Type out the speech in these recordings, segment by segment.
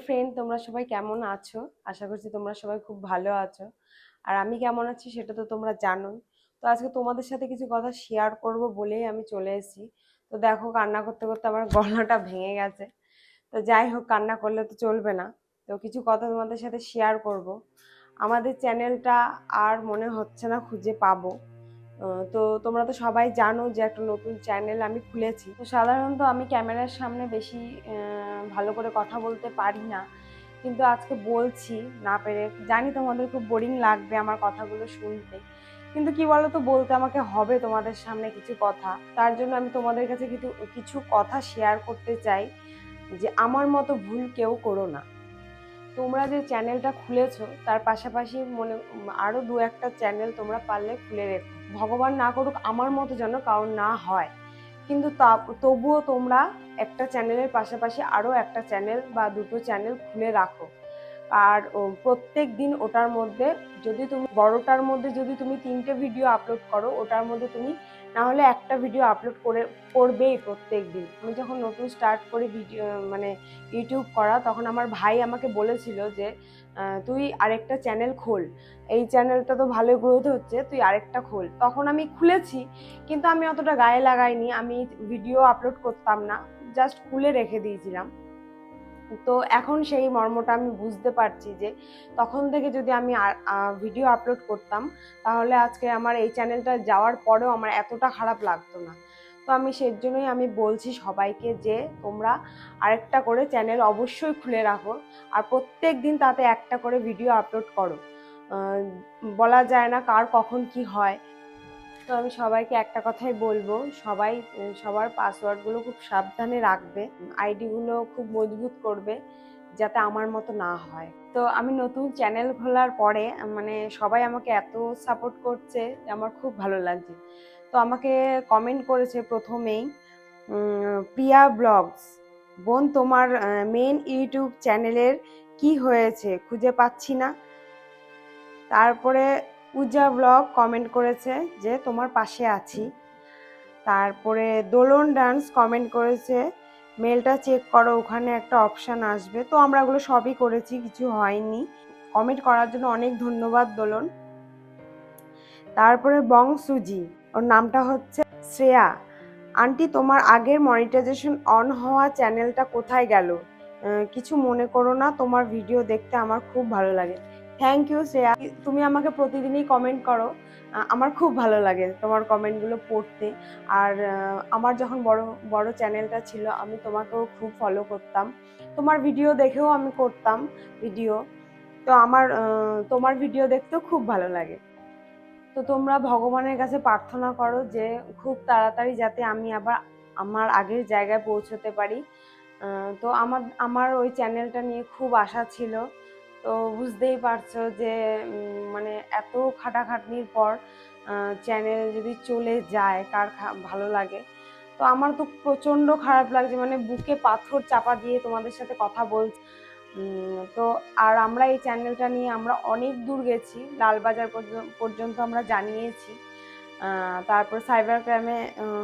Friend, তোমরা সবাই কেমন আছো? আশা করছি তোমরা সবাই খুব ভালো আছো। আর আমি কেমন আছি সেটা তো তোমরা জানোই। তো আজকে তোমাদের সাথে কিছু কথা শেয়ার করব বলেই আমি চলে এসেছি। তো দেখো, কান্না করতে করতে আমার গলাটা ভেঙে গেছে। তো যাই হোক, কান্না করলে তো চলবে না। তো কিছু কথা তোমাদের সাথে শেয়ার করব। আমাদের চ্যানেলটা আর মনে হচ্ছে না খুঁজে পাবো। তো তোমরা তো সবাই জানো যে একটা নতুন চ্যানেল আমি খুলেছি। তো সাধারণত আমি ক্যামেরার সামনে বেশি ভালো করে কথা বলতে পারি না, কিন্তু আজকে বলছি না পেরে। জানি তোমাদের খুব বোরিং লাগবে আমার কথাগুলো শুনতে, কিন্তু কি বলো তো, বলতে আমাকে হবে তোমাদের সামনে কিছু কথা। তার জন্য আমি তোমাদের কাছে কিছু কথা শেয়ার করতে চাই, যে আমার মতো ভুল কেউ করো না। তোমরা যে চ্যানেলটা খুলেছো তার পাশাপাশি আরো দু একটা চ্যানেল তোমরা পারলে খুলে রেখো। ভগবান না করুক আমার মতো যেন কারণ না হয়, কিন্তু তবুও তোমরা একটা চ্যানেলের পাশাপাশি আরো একটা চ্যানেল বা দুটো চ্যানেল খুলে রাখো। আর প্রত্যেক দিন ওটার মধ্যে, যদি তুমি বড়টার মধ্যে যদি তুমি 3টে ভিডিও আপলোড করো, ওটার মধ্যে তুমি না হলে একটা ভিডিও আপলোড করবেই প্রত্যেক দিন। আমি যখন নতুন স্টার্ট করি ভিডিও মানে ইউটিউব করা, তখন আমার ভাই আমাকে বলেছিল যে তুই আরেকটা চ্যানেল খোল, এই চ্যানেলটা তো ভালো গ্রোথ হচ্ছে, তুই আরেকটা খোল। তখন আমি খুলেছি, কিন্তু আমি অতটা গায়ে লাগাইনি, আমি ভিডিও আপলোড করতাম না, জাস্ট খুলে রেখে দিয়েছিলাম। তো এখন সেই মর্মটা আমি বুঝতে পারছি যে তখন থেকে যদি আমি ভিডিও আপলোড করতাম, তাহলে আজকে আমার এই চ্যানেলটা যাওয়ার পরেও আমার এতটা খারাপ লাগতো না। তো আমি সেজন্যই আমি বলছি সবাইকে যে তোমরা আরেকটা করে চ্যানেল অবশ্যই খুলে রাখো, আর প্রত্যেক দিন তাতে একটা করে ভিডিও আপলোড করো। বলা যায় না কার কখন কি হয়। তো আমি সবাইকে একটা কথাই বলবো, সবাই সবার পাসওয়ার্ডগুলো খুব সাবধানে রাখবে, আইডিগুলো খুব মজবুত করবে, যাতে আমার মতো না হয়। তো আমি নতুন চ্যানেল খোলার পরে মানে সবাই আমাকে এত সাপোর্ট করছে, আমার খুব ভালো লাগছে। তো আমাকে কমেন্ট করেছে প্রথমেই প্রিয়া ব্লগস, বোন তোমার মেন ইউটিউব চ্যানেলের কি হয়েছে, খুঁজে পাচ্ছি না। তারপরে পূজা ব্লগ কমেন্ট করেছে যে তোমার পাশে আছি। তারপরে দোলন ডান্স কমেন্ট করেছে মেলটা চেক করো, ওখানে একটা অপশান আসবে। তো আমরা ওগুলো সবই করেছি, কিছু হয়নি। কমেন্ট করার জন্য অনেক ধন্যবাদ দোলন। তারপরে বং সুজি, ওর নামটা হচ্ছে শ্রেয়া, আন্টি তোমার আগের মনিটাইজেশন অন হওয়া চ্যানেলটা কোথায় গেল? কিছু মনে করো না, তোমার ভিডিও দেখতে আমার খুব ভালো লাগে। থ্যাংক ইউ শ্রেয়া, তুমি আমাকে প্রতিদিনই কমেন্ট করো, আমার খুব ভালো লাগে তোমার কমেন্টগুলো পড়তে। আর আমার যখন বড় বড় চ্যানেলটা ছিল, আমি তোমাকেও খুব ফলো করতাম, তোমার ভিডিও দেখেও আমি করতাম ভিডিও। তো আমার তোমার ভিডিও দেখতেও খুব ভালো লাগে। তো তোমরা ভগবানের কাছে প্রার্থনা করো যে খুব তাড়াতাড়ি যাতে আমি আবার আমার আগের জায়গায় পৌঁছতে পারি। তো আমার আমার ওই চ্যানেলটা নিয়ে খুব আশা ছিল। তো বুঝতেই পারছো যে মানে এত খাটাখাটনির পর চ্যানেল যদি চলে যায় কার ভালো লাগে। তো আমার তো প্রচণ্ড খারাপ লাগছে, মানে বুকে পাথর চাপা দিয়ে তোমাদের সাথে কথা বলছি। তো আর আমরা এই চ্যানেলটা নিয়ে আমরা অনেক দূর গেছি, লালবাজার পর্যন্ত আমরা জানিয়েছি। তারপর সাইবার ক্রাইমে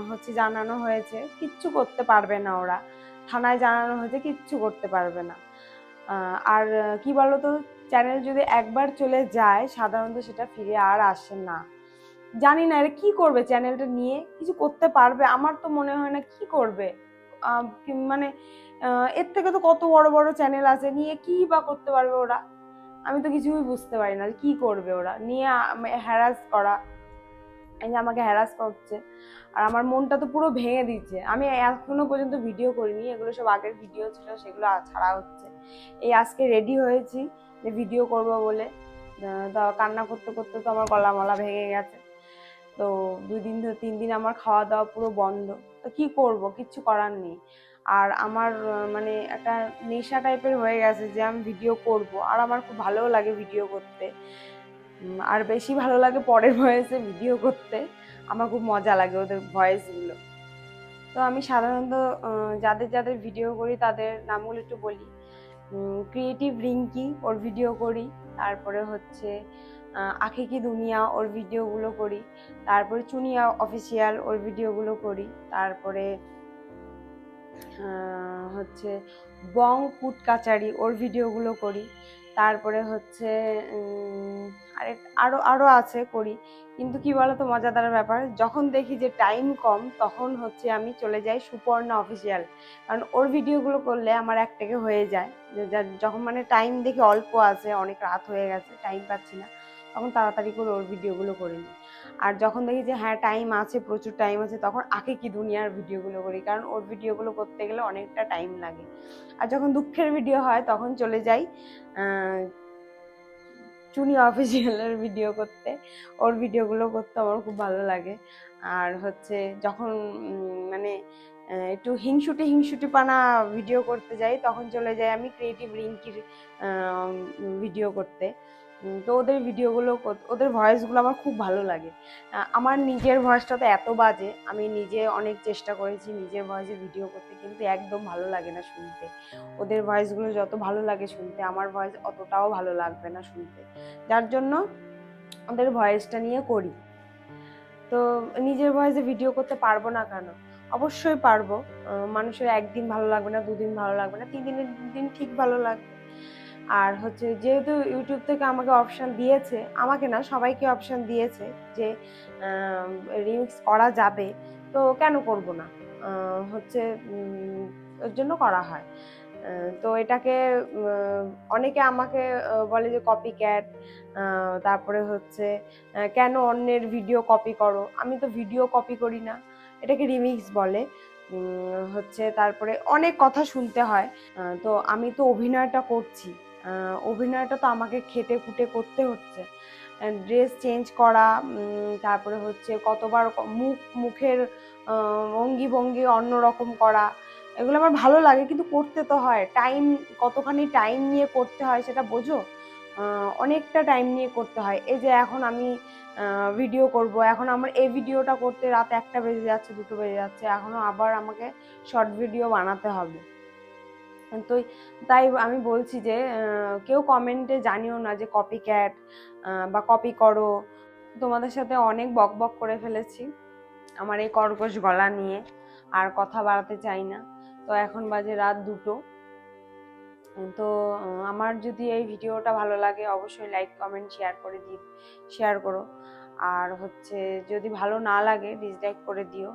হচ্ছে জানানো হয়েছে, কিচ্ছু করতে পারবে না ওরা। থানায় জানানো হয়েছে, কিচ্ছু করতে পারবে না। আর কি বলতো, চ্যানেল যদি একবার চলে যায় সাধারণত সেটা ফিরে আর আসে না। জানি না এরা কি করবে, চ্যানেলটা নিয়ে কিছু করতে পারবে? আমার তো মনে হয় না কি করবে। মানে এর থেকে তো কত বড় বড় চ্যানেল আছে, নিয়ে কি বা করতে পারবে ওরা? আমি তো কিছুই বুঝতে পারি না কি করবে ওরা নিয়ে। হ্যারাস করা, এই যে আমাকে হ্যারাস করছে, আর আমার মনটা তো পুরো ভেঙে দিচ্ছে। আমি এখনো পর্যন্ত ভিডিও করিনি, এগুলো সব আগের ভিডিও ছিল, সেগুলো ছাড়া হচ্ছে। এই আজকে রেডি হয়েছি যে ভিডিও করব বলে, তা কান্না করতে করতে তো আমার গলা মলা ভেঙে গেছে। তো 2 দিন ধরে 3 দিন আমার খাওয়া দাওয়া পুরো বন্ধ। তো কি করব, কিচ্ছু করার নেই। আর আমার মানে একটা নেশা টাইপের হয়ে গেছে যে আমি ভিডিও করব, আর আমার খুব ভালোও লাগে ভিডিও করতে। আর বেশি ভালো লাগে পরের ভয়েসে ভিডিও করতে, আমার খুব মজা লাগে ওদের ভয়েসগুলো। তো আমি সাধারণত যাদের যাদের ভিডিও করি তাদের নামগুলো একটু বলি। ক্রিয়েটিভ রিঙ্কি, ওর ভিডিও করি। তারপরে হচ্ছে আখি কি দুনিয়া, ওর ভিডিওগুলো করি। তারপরে চুনিয়া অফিসিয়াল, ওর ভিডিওগুলো করি। তারপরে হচ্ছে বং কুট কাচারি ওর ভিডিওগুলো করি। তারপরে হচ্ছে আরও আরও আছে করি, কিন্তু কি বলতো মজাদার ব্যাপার, যখন দেখি যে টাইম কম তখন হচ্ছে আমি চলে যাই সুপর্ণা অফিসিয়াল, কারণ ওর ভিডিওগুলো করলে আমার একটাকে হয়ে যায়। যখন মানে টাইম দেখি অল্প আছে, অনেক রাত হয়ে গেছে, টাইম পাচ্ছি না, তখন তাড়াতাড়ি করে ওর ভিডিওগুলো করে নিই। আর যখন দেখি যে হ্যাঁ টাইম আছে, প্রচুর টাইম আছে, তখন আগে কি দুনিয়ার ভিডিওগুলো করি, কারণ ওর ভিডিওগুলো করতে গেলে অনেকটা টাইম লাগে। আর যখন দুঃখের ভিডিও হয় তখন চলে যাই চুনি অফিসিয়ালের ভিডিও করতে, ওর ভিডিওগুলো করতে আমার খুব ভালো লাগে। আর হচ্ছে যখন মানে একটু হিংসুটিপানা ভিডিও করতে যাই, তখন চলে যাই আমি ক্রিয়েটিভ রিঙ্কির ভিডিও করতে। তো ওদের ভিডিওগুলো, ওদের ভয়েসগুলো আমার খুব ভালো লাগে। আমার নিজের ভয়েসটা তো এত বাজে, আমি নিজে অনেক চেষ্টা করেছি নিজের ভয়েসে ভিডিও করতে, কিন্তু একদম ভালো লাগে না শুনতে। ওদের ভয়েসগুলো যত ভালো লাগে শুনতে, আমার ভয়েস অতটাও ভালো লাগবে না শুনতে, যার জন্য ওদের ভয়েসটা নিয়ে করি। তো নিজের ভয়েসে ভিডিও করতে পারবো না কেন? অবশ্যই পারবো। মানুষের একদিন ভালো লাগবে না, দুদিন ভালো লাগবে না, 3 দিনের দিন ঠিক ভালো লাগবে। আর হচ্ছে যেহেতু ইউটিউব থেকে আমাকে অপশান দিয়েছে, আমাকে না সবাইকে অপশান দিয়েছে যে রিমিক্স করা যাবে, তো কেন করব না, হচ্ছে ওর জন্য করা হয়। তো এটাকে অনেকে আমাকে বলে যে কপি ক্যাট, তারপরে হচ্ছে কেন অন্যের ভিডিও কপি করো, আমি তো ভিডিও কপি করি না, এটাকে রিমিক্স বলে। হচ্ছে তারপরে অনেক কথা শুনতে হয়। তো আমি তো অভিনয়টা করছি, অভিনয়টা তো আমাকে খেটে খুঁটে করতে হচ্ছে, ড্রেস চেঞ্জ করা, তারপরে হচ্ছে কতবার মুখের অঙ্গি ভঙ্গি অন্যরকম করা, এগুলো আমার ভালো লাগে, কিন্তু করতে তো হয়, কতখানি টাইম নিয়ে করতে হয় সেটা বোঝো। অনেকটা টাইম নিয়ে করতে হয়। এই যে এখন আমি ভিডিও করব, এখন আমার এই ভিডিওটা করতে রাত 1টা বেজে যাচ্ছে, 2টো বেজে যাচ্ছে, এখনো আবার আমাকে শর্ট ভিডিও বানাতে হবে। তো তাই আমি বলছি যে কেউ কমেন্টে জানিও না যে কপি ক্যাট বা কপি করো। তোমাদের সাথে অনেক বক বক করে ফেলেছি আমার এই কর্কশ গলা নিয়ে, আর কথা বাড়াতে চাই না। তো এখন বাজে রাত 2টো। তো আমার যদি এই ভিডিওটা ভালো লাগে অবশ্যই লাইক কমেন্ট শেয়ার করো। আর হচ্ছে যদি ভালো না লাগে ডিসলাইক করে দিও,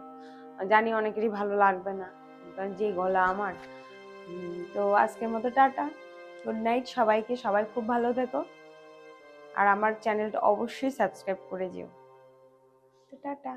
জানি অনেকেরই ভালো লাগবে না, কারণ যে গলা আমার। তো আজকের মতো টাটা, গুড নাইট সবাইকে, সবাই খুব ভালো থেকো, আর আমার চ্যানেলটা অবশ্যই সাবস্ক্রাইব করে দিও। তো টাটা।